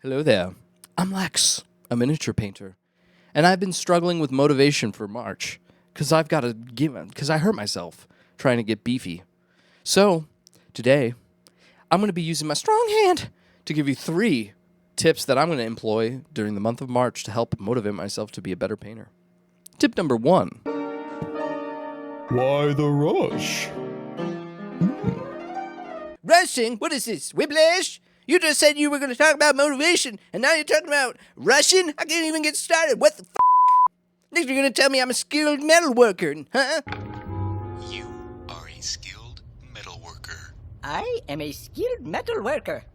Hello there. I'm Lex, a miniature painter, and I've been struggling with motivation for March because I hurt myself trying to get beefy. So, today, I'm going to be using my strong hand to give you 3 tips that I'm going to employ during the month of March to help motivate myself to be a better painter. Tip number 1. Why the rush? Rushing? What is this, whiplash? You just said you were going to talk about motivation, and now you're talking about rushing? I can't even get started. What the f***? Next you're going to tell me I'm a skilled metal worker, huh? You are a skilled metal worker. I am a skilled metal worker.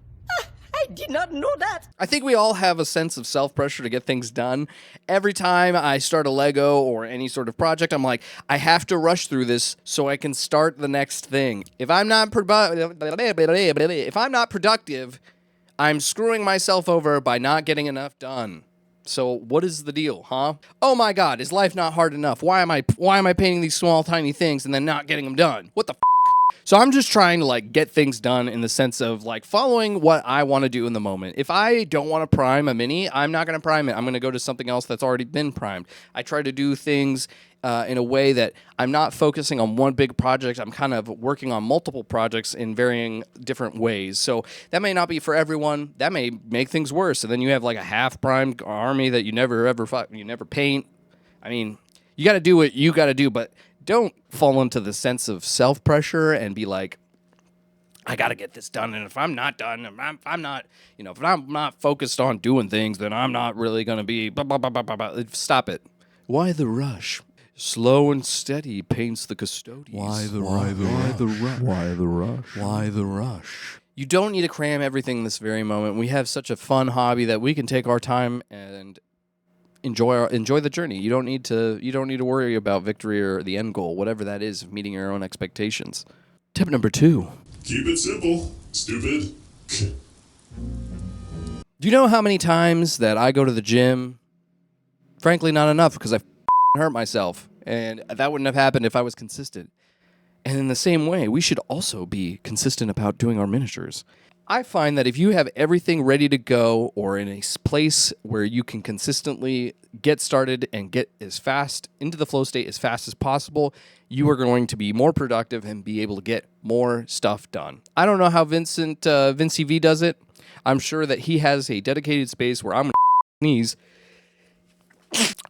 I did not know that. I think we all have a sense of self-pressure to get things done. Every time I start a Lego or any sort of project, I'm like, I have to rush through this so I can start the next thing. If I'm not productive, I'm screwing myself over by not getting enough done. So what is the deal, huh? Oh my God, is life not hard enough? Why am I painting these small, tiny things and then not getting them done? What the f***? So I'm just trying to get things done in the sense of following what I want to do in the moment. If I don't want to prime a mini, I'm not going to prime it. I'm going to go to something else that's already been primed. I try to do things in a way that I'm not focusing on one big project. I'm kind of working on multiple projects in varying different ways. So that may not be for everyone. That may make things worse. And then you have a half primed army that you never paint. I mean, you got to do what you got to do, but don't fall into the sense of self-pressure and be like, I got to get this done. And if I'm not done, if I'm not focused on doing things, then I'm not really going to be blah, blah, blah, blah, blah, blah. Stop it. Why the rush? Slow and steady paints the custodies. Why the rush? You don't need to cram everything this very moment. We have such a fun hobby that we can take our time and enjoy the journey. You don't need to worry about victory or the end goal, whatever that is, of meeting your own expectations. Tip number 2. Keep it simple, stupid. Do you know how many times that I go to the gym? Frankly, not enough, because I hurt myself, and that wouldn't have happened if I was consistent. And in the same way, we should also be consistent about doing our miniatures. I find that if you have everything ready to go or in a place where you can consistently get started and get as fast into the flow state as fast as possible, you are going to be more productive and be able to get more stuff done. I don't know how Vinci V does it. I'm sure that he has a dedicated space where I'm going to sneeze.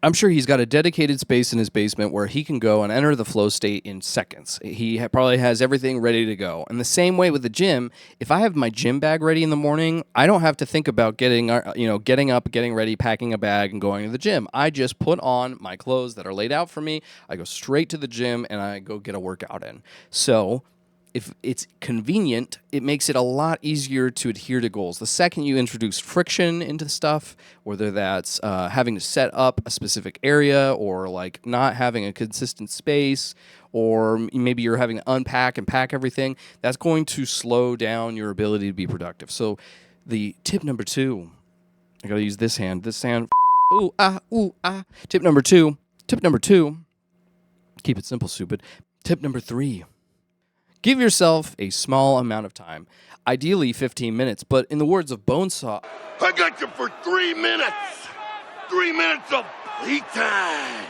I'm sure he's got a dedicated space in his basement where he can go and enter the flow state in seconds. He probably has everything ready to go. And the same way with the gym, if I have my gym bag ready in the morning, I don't have to think about getting up, getting ready, packing a bag, and going to the gym. I just put on my clothes that are laid out for me. I go straight to the gym and I go get a workout in. So if it's convenient, it makes it a lot easier to adhere to goals. The second you introduce friction into stuff, whether that's having to set up a specific area or not having a consistent space, or maybe you're having to unpack and pack everything, that's going to slow down your ability to be productive. So the tip number 2, I gotta use this hand. Ooh, ah, ooh, ah. Tip number 2, keep it simple, stupid. Tip number 3. Give yourself a small amount of time, ideally 15 minutes, but in the words of Bonesaw, I got you for 3 minutes. 3 minutes of playtime.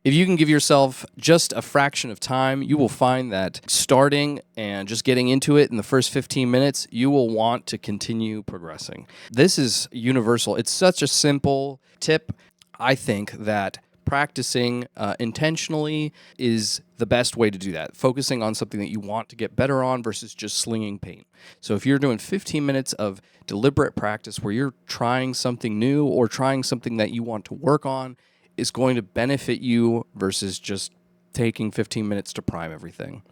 if you can give yourself just a fraction of time, you will find that starting and just getting into it in the first 15 minutes, you will want to continue progressing. This is universal. It's such a simple tip. I think that practicing intentionally is the best way to do that. Focusing on something that you want to get better on versus just slinging paint. So if you're doing 15 minutes of deliberate practice where you're trying something new or trying something that you want to work on, is going to benefit you versus just taking 15 minutes to prime everything.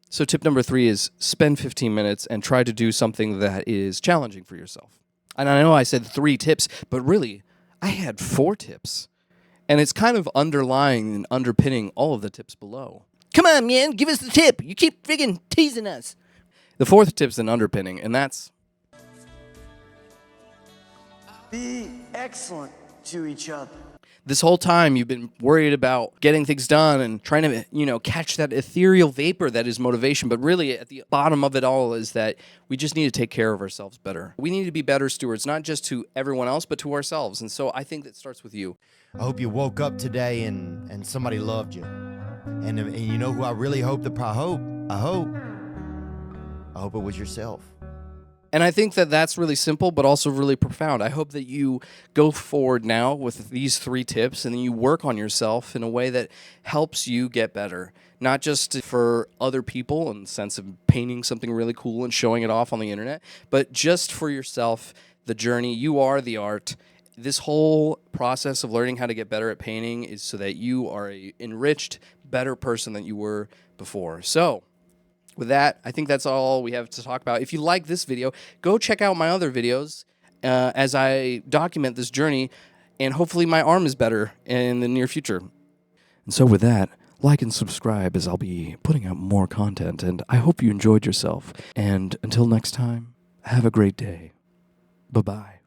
So tip number 3 is spend 15 minutes and try to do something that is challenging for yourself. And I know I said 3 tips, but really, I had 4 tips. And it's kind of underlying and underpinning all of the tips below. Come on, man, give us the tip. You keep friggin' teasing us. The 4th tip's an underpinning, and that's be excellent to each other. This whole time you've been worried about getting things done and trying to, catch that ethereal vapor that is motivation. But really at the bottom of it all is that we just need to take care of ourselves better. We need to be better stewards, not just to everyone else, but to ourselves. And so I think that starts with you. I hope you woke up today and somebody loved you. And you know who I really hope I hope it was yourself. And I think that that's really simple, but also really profound. I hope that you go forward now with these 3 tips and then you work on yourself in a way that helps you get better. Not just for other people in the sense of painting something really cool and showing it off on the internet, but just for yourself, the journey. You are the art. This whole process of learning how to get better at painting is so that you are an enriched, better person than you were before. So, with that, I think that's all we have to talk about. If you like this video, go check out my other videos as I document this journey, and hopefully my arm is better in the near future. And so with that, like and subscribe as I'll be putting out more content, and I hope you enjoyed yourself. And until next time, have a great day. Bye-bye.